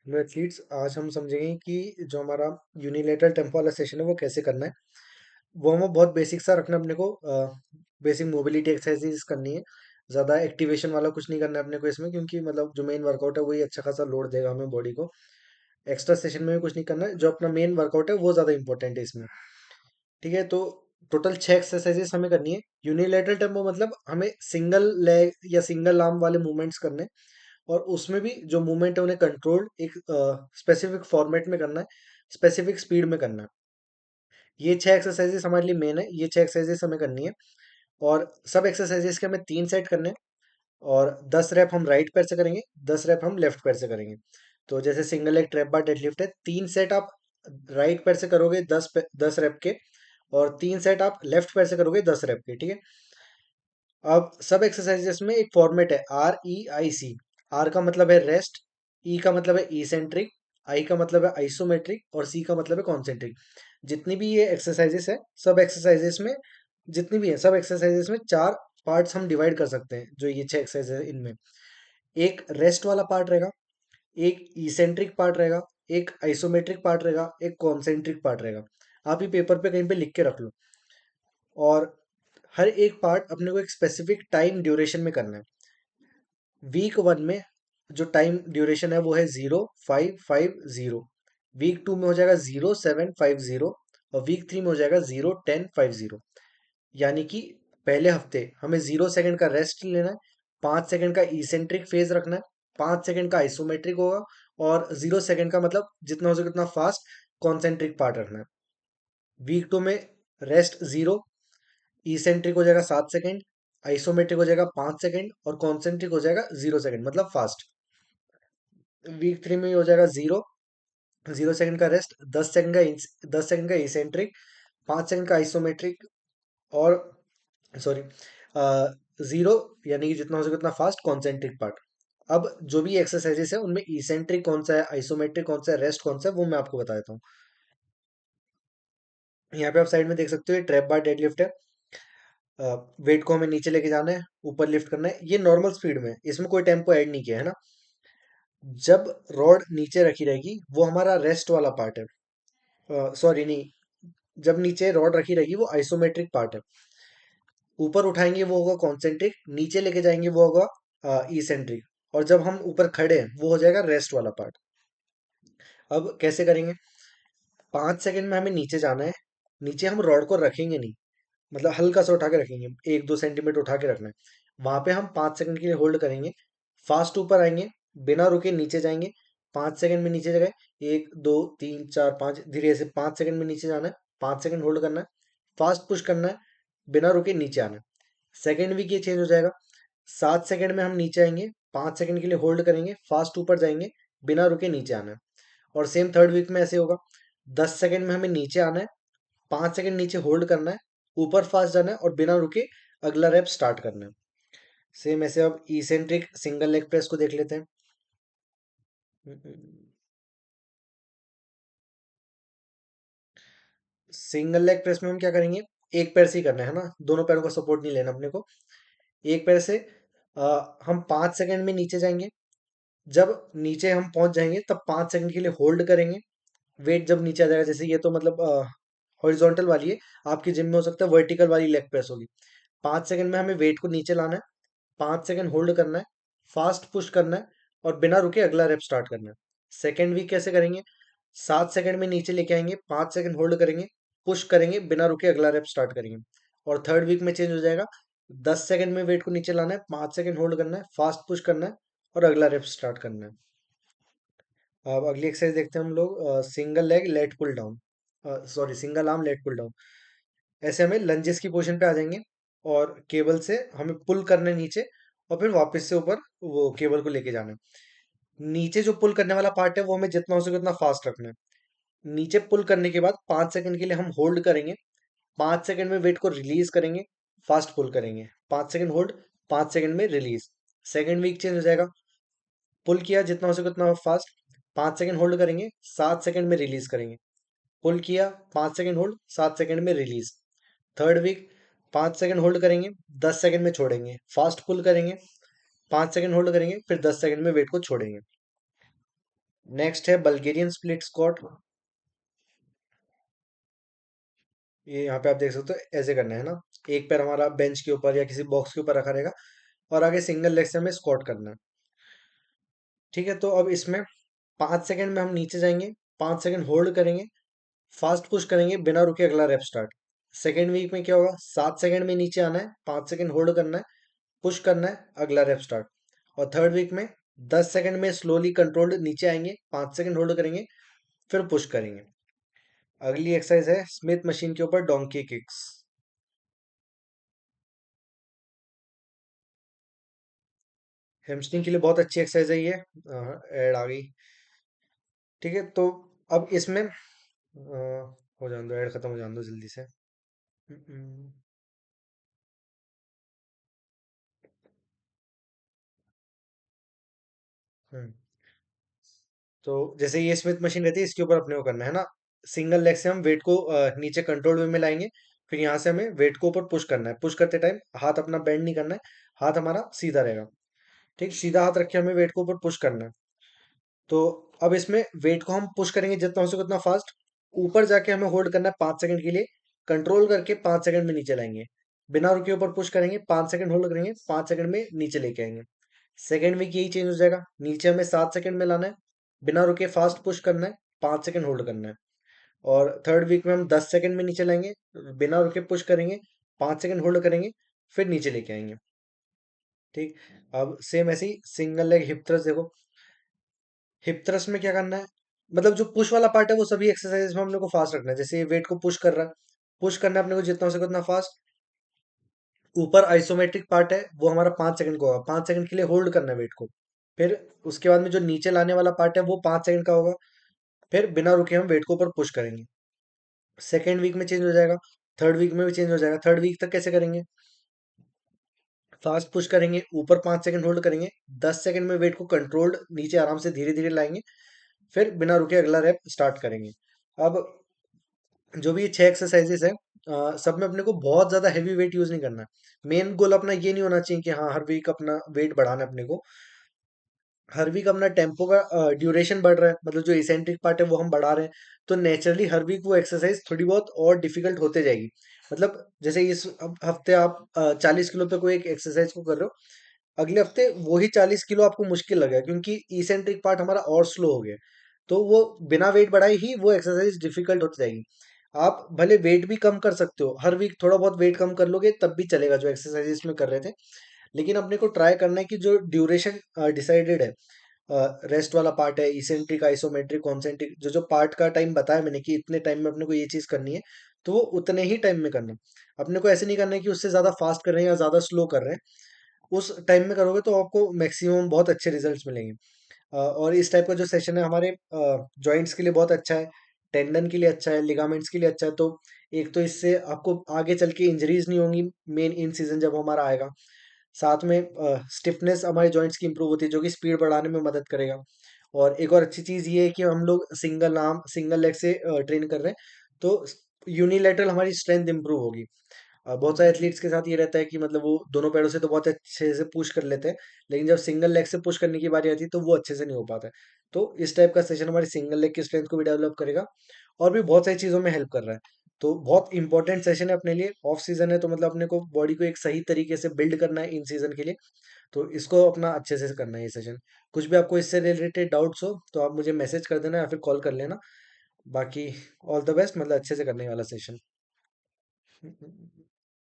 Hello athletes, आज हम समझेंगे कि जो हमारा यूनिलेटरल टेम्पो वाला सेशन है वो कैसे करना है। वो हमें बहुत बेसिक सा रखना है अपने को। बेसिक मोबिलिटी एक्सरसाइजेस करनी है। ज़्यादा एक्टिवेशन वाला कुछ नहीं करना है अपने को इसमें, क्योंकि मतलब जो मेन वर्कआउट है वही अच्छा खासा लोड देगा हमें बॉडी को। एक्स्ट्रा सेशन में भी कुछ नहीं करना है। जो अपना मेन वर्कआउट है वो ज़्यादा इंपॉर्टेंट है इसमें। ठीक है, तो टोटल 6 एक्सरसाइजेस हमें करनी है। यूनिलेटरल टेम्पो मतलब हमें सिंगल लेग या सिंगल आर्म वाले मूवमेंट्स करने हैं, और उसमें भी जो मूवमेंट है उन्हें कंट्रोल एक स्पेसिफिक फॉर्मेट में करना है, स्पेसिफिक स्पीड में करना है। ये 6 एक्सरसाइजेस हमारे लिए मेन है, ये 6 एक्सरसाइजेस हमें करनी है। और सब एक्सरसाइजेस के हमें 3 सेट करने हैं। और 10 रैप हम राइट पैर से करेंगे, 10 रैप हम लेफ्ट पैर से करेंगे। तो जैसे सिंगल लेग ट्रैप बार डेडलिफ्ट है, 3 सेट आप राइट पैर से करोगे 10 रैप के, और 3 सेट आप लेफ्ट पैर से करोगे 10 रैप के। ठीक है। अब सब एक्सरसाइजेस में एक फॉर्मेट है, REIC। आर का मतलब है रेस्ट, ई का मतलब है इसेंट्रिक, आई का मतलब है आइसोमेट्रिक, और सी का मतलब है कॉन्सेंट्रिक। जितनी भी ये एक्सरसाइजेस है, सब एक्सरसाइजेस में जितनी भी है सब एक्सरसाइजेस में 4 पार्ट्स हम डिवाइड कर सकते हैं। जो ये 6 एक्सरसाइज है इनमें एक रेस्ट वाला पार्ट रहेगा, एक इसेंट्रिक पार्ट रहेगा, एक आइसोमेट्रिक पार्ट रहेगा, एक कॉन्सेंट्रिक पार्ट रहेगा। आप ही पेपर पे कहीं पे लिख के रख लो। और हर एक पार्ट अपने को एक स्पेसिफिक टाइम ड्यूरेशन में करना है। वीक 1 में जो टाइम ड्यूरेशन है वो है 0, 5, 5, 0। वीक 2 में हो जाएगा 0, 7, 5, 0। और वीक 3 में हो जाएगा 0, 10, 5, 0। यानी कि पहले हफ्ते हमें 0 सेकंड का रेस्ट लेना है, 5 सेकंड का इसेंट्रिक फेज रखना है, 5 सेकंड का आइसोमेट्रिक होगा, और 0 सेकंड का मतलब जितना हो सके उतना फास्ट कॉन्सेंट्रिक पार्ट रखना है। वीक 2 में रेस्ट 0, इसेंट्रिक हो जाएगा 7 सेकंड, आइसोमेट्रिक हो जाएगा 5 सेकंड, और कॉन्सेंट्रिक हो जाएगा 0 सेकंड मतलब फास्ट। वीक 3 में हो जाएगा 0 सेकंड का रेस्ट, 10 सेकंड का इसेंट्रिक, 5 सेकंड का आइसोमेट्रिक, और सॉरी 0, यानी कि जितना हो सके उतना फास्ट कॉन्सेंट्रिक पार्ट। अब जो भी एक्सरसाइजेस है उनमें इसेंट्रिक कौन सा है, आइसोमेट्रिक कौन सा है, रेस्ट कौन सा है, वो मैं आपको बता देता हूँ। यहाँ पे आप साइड में देख सकते हो, ये ट्रैप बार डेडलिफ्ट है। वेट को हमें नीचे लेके जाना है, ऊपर लिफ्ट करना है, ये नॉर्मल स्पीड में है, इसमें कोई टेम्पो ऐड नहीं किया है ना। जब रॉड नीचे रखी रहेगी वो हमारा रेस्ट वाला पार्ट है। सॉरी नहीं, जब नीचे रॉड रखी रहेगी वो आइसोमेट्रिक पार्ट है। ऊपर उठाएंगे वो होगा कॉन्सेंट्रिक, नीचे लेके जाएंगे वो होगा इसेंट्रिक, और जब हम ऊपर खड़े हैं वो हो जाएगा रेस्ट वाला पार्ट। अब कैसे करेंगे? 5 सेकंड में हमें नीचे जाना है। नीचे हम रॉड को रखेंगे नहीं, मतलब हल्का सा उठा के रखेंगे, 1-2 सेंटीमीटर उठा के रखना है। वहां पे हम 5 सेकंड के लिए होल्ड करेंगे, फास्ट ऊपर आएंगे, बिना रुके नीचे जाएंगे। 5 सेकंड में नीचे जगह 1, 2, 3, 4, 5, धीरे से 5 सेकंड में नीचे जाना है, 5 सेकंड होल्ड करना है, फास्ट पुश करना है, बिना रुके नीचे आना है। सेकंड वीक ये चेंज हो जाएगा। 7 सेकंड में हम नीचे आएंगे, 5 सेकंड के लिए होल्ड करेंगे, फास्ट ऊपर जाएंगे, बिना रुके नीचे आना है। और सेम थर्ड वीक में ऐसे होगा। 10 सेकंड में हमें नीचे आना है, 5 सेकंड नीचे होल्ड करना है, ऊपर फास्ट जाना है, और बिना रुके अगला रैप स्टार्ट करना है। सेम ऐसे अब इसेंट्रिक सिंगल लेग प्रेस को देख लेते हैं। सिंगल लेग प्रेस में हम क्या करेंगे? एक पैर से ही करना है ना, दोनों पैरों का सपोर्ट नहीं लेना अपने को। एक पैर से हम 5 सेकंड में नीचे जाएंगे। जब नीचे हम पहुंच जाएंगे तब 5 सेकंड के लिए होल्ड करेंगे। वेट जब नीचे आ जाएगा, जैसे ये तो मतलब हॉरिजॉन्टल वाली है, आपकी जिम में हो सकता है वर्टिकल वाली लेग प्रेस होगी। 5 सेकंड में हमें वेट को नीचे लाना है, 5 सेकंड होल्ड करना है, फास्ट पुश करना है, और बिना रुके अगला रेप स्टार्ट करना है। सेकंड वीक कैसे करेंगे? 7 सेकंड में नीचे लेके आएंगे, 5 सेकंड होल्ड करेंगे, पुश करेंगे, बिना रुके अगला रेप स्टार्ट करेंगे। और थर्ड वीक में चेंज हो जाएगा। 10 सेकंड में वेट को नीचे लाना है, 5 सेकंड होल्ड करना है, फास्ट पुश करना है, और अगला रेप स्टार्ट करना है। अब अगली एक्सरसाइज देखते हैं हम लोग, single leg lat pull down, sorry single arm lat pull down. ऐसे हमें लंजेस की पोजीशन पे आ जाएंगे, और केबल से हमें पुल करना है नीचे, और फिर वापस से ऊपर वो केबल को लेके जाना है। नीचे जो पुल करने वाला पार्ट है वो हमें जितना हो सके उतना फास्ट रखना है। नीचे पुल करने के बाद 5 सेकंड के लिए हम होल्ड करेंगे, 5 सेकंड में वेट को रिलीज करेंगे, फास्ट पुल करेंगे, 5 सेकंड होल्ड, 5 सेकंड में रिलीज। सेकंड वीक चेंज हो जाएगा। पुल किया जितना हो सके उतना फास्ट, 5 सेकंड होल्ड करेंगे, 7 सेकंड में रिलीज करेंगे। पुल किया, 5 सेकंड होल्ड, 7 सेकंड में release. Third week 5 second hold करेंगे, 10 सेकंड में छोड़ेंगे, फास्ट पुल करेंगे, 5 सेकंड होल्ड करेंगे, फिर 10 सेकंड में वेट को छोड़ेंगे। नेक्स्ट है बल्गेरियन स्प्लिट स्क्वाट। ये यहाँ पे आप देख सकते हो, ऐसे करना है ना। एक पैर हमारा बेंच के ऊपर या किसी बॉक्स के ऊपर रखा रहेगा, और आगे सिंगल लेग से हमें स्क्वाट करना है। ठीक है, तो अब इसमें 5 सेकंड में हम नीचे जाएंगे, 5 सेकंड होल्ड करेंगे, फास्ट पुश करेंगे बिना रुके, अगला रैप स्टार्ट। सेकेंड वीक में क्या होगा, 7 सेकंड में नीचे आना है, 5 सेकंड होल्ड करना है, पुश करना है, अगला रैप स्टार्ट। और थर्ड वीक में 10 सेकंड में स्लोली कंट्रोल्ड नीचे आएंगे, 5 सेकंड होल्ड करेंगे, फिर पुश करेंगे। अगली एक्सरसाइज है स्मिथ मशीन के ऊपर डोंकी किक्स। हेमस्ट्रिंग के लिए बहुत अच्छी एक्सरसाइज है ये। ऐड आ गई। ठीक है, तो अब इसमें हो जाने दो, ऐड खत्म हो जाने दो जल्दी से। हम्म, हम्म। तो जैसे ये स्मिथ मशीन रहती है, इसके ऊपर अपने को करना है ना। सिंगल लेग से हम वेट को नीचे कंट्रोल वे में लाएंगे। फिर यहाँ से हमें वेट को ऊपर पुश करना है। पुश करते टाइम हाथ अपना बेंड नहीं करना है, हाथ हमारा सीधा रहेगा। ठीक, सीधा हाथ रख के हमें वेट को ऊपर पुश करना है। तो अब इसमें वेट को हम पुश करेंगे जितना हो सके उतना फास्ट। ऊपर जाके हमें होल्ड करना है 5 सेकंड के लिए, कंट्रोल करके 5 सेकंड में नीचे लाएंगे। बिना रुके ऊपर पुश करेंगे, 5 सेकंड होल्ड करेंगे, 5 सेकंड में नीचे लेके आएंगे। सेकंड वीक यही चेंज हो जाएगा, नीचे हमें 7 सेकंड में लाना है, बिना रुके फास्ट पुश करना है, 5 सेकंड होल्ड करना है। और थर्ड वीक में हम 10 सेकंड में नीचे लाएंगे, बिना रुके पुश करेंगे, 5 सेकंड होल्ड करेंगे, फिर नीचे लेके आएंगे। ठीक, अब सेम ऐसे ही सिंगल लेग हिप थ्रस्ट देखो। हिप थ्रस्ट में क्या करना है, मतलब जो पुश वाला पार्ट है वो सभी एक्सरसाइज में हम लोग को फास्ट रखना है। जैसे ये वेट को पुश कर रहा है, पुश करना है अपने को जितना हो सके उतना फास्ट। ऊपर आइसोमेट्रिक पार्ट है, वो हमारा 5 सेकंड का होगा, 5 सेकंड के लिए होल्ड करना है वेट को। फिर उसके बाद में जो नीचे लाने वाला पार्ट है वो 5 सेकंड का होगा। फिर बिना रुके हम वेट को ऊपर पुश करेंगे। सेकेंड वीक में चेंज हो जाएगा, थर्ड वीक में भी चेंज हो जाएगा। थर्ड वीक तक कैसे करेंगे, फास्ट पुश करेंगे, ऊपर 5 सेकंड होल्ड करेंगे, 10 सेकंड में वेट को कंट्रोल्ड नीचे आराम से धीरे धीरे लाएंगे, फिर बिना रुके अगला रैप स्टार्ट करेंगे। अब जो भी ये 6 एक्सरसाइजेस है, सब में अपने को बहुत ज्यादा हैवी वेट यूज नहीं करना है। मेन गोल अपना ये नहीं होना चाहिए कि हाँ हर वीक अपना वेट बढ़ाना है अपने को। हर वीक अपना टेम्पो का ड्यूरेशन बढ़ रहा है, मतलब जो इसेंट्रिक पार्ट है वो हम बढ़ा रहे हैं, तो नेचुरली हर वीक वो एक्सरसाइज थोड़ी बहुत और डिफिकल्ट होते जाएगी। मतलब जैसे इस हफ्ते आप 40 किलो पे कोई एक एक्सरसाइज को कर रहे हो, अगले हफ्ते वही 40 किलो आपको मुश्किल लगेगा, क्योंकि इसेंट्रिक पार्ट हमारा और स्लो हो गया। तो वो बिना वेट बढ़ाए ही वो एक्सरसाइज डिफिकल्ट होती जाएगी। आप भले वेट भी कम कर सकते हो, हर वीक थोड़ा बहुत वेट कम कर लोगे तब भी चलेगा, जो एक्सरसाइजेस में कर रहे थे। लेकिन अपने को ट्राई करना है कि जो ड्यूरेशन डिसाइडेड है, रेस्ट वाला पार्ट है, इसेंट्रिक आइसोमेट्रिक कॉन्सेंट्रिक, जो जो पार्ट का टाइम बताया मैंने कि इतने टाइम में अपने को ये चीज करनी है, तो वो उतने ही टाइम में करना। अपने को ऐसे नहीं करना है कि उससे ज्यादा फास्ट कर रहे हैं या ज्यादा स्लो कर रहे हैं। उस टाइम में करोगे तो आपको मैक्सिमम बहुत अच्छे रिजल्ट्स मिलेंगे। और इस टाइप का जो सेशन है हमारे जॉइंट्स के लिए बहुत अच्छा है, टेंडन के लिए अच्छा है, लिगामेंट्स के लिए अच्छा है। तो एक तो इससे आपको आगे चल के इंजरीज नहीं होंगी, मेन इन सीजन जब हमारा आएगा। साथ में स्टिफनेस हमारे जॉइंट्स की इंप्रूव होती है, जो कि स्पीड बढ़ाने में मदद करेगा। और एक और अच्छी चीज़ ये है कि हम लोग सिंगल आर्म सिंगल लेग से ट्रेन कर रहे हैं, तो यूनिलेटरल हमारी स्ट्रेंथ इंप्रूव होगी। बहुत सारे एथलीट्स के साथ ये रहता है कि मतलब वो दोनों पैरों से तो बहुत अच्छे से पुश कर लेते हैं, लेकिन जब सिंगल लेग से पुश करने की बारी आती है तो वो अच्छे से नहीं हो पाता है। तो इस टाइप का सेशन हमारी सिंगल लेग की स्ट्रेंथ को भी डेवलप करेगा, और भी बहुत सारी चीज़ों में हेल्प कर रहा है। तो बहुत इंपॉर्टेंट सेशन है अपने लिए। ऑफ सीजन है तो मतलब अपने को बॉडी को एक सही तरीके से बिल्ड करना है इन सीजन के लिए। तो इसको अपना अच्छे से करना है ये सेशन। कुछ भी आपको इससे रिलेटेड डाउट्स हो तो आप मुझे मैसेज कर देना या फिर कॉल कर लेना। बाकी ऑल द बेस्ट, मतलब अच्छे से करने वाला सेशन।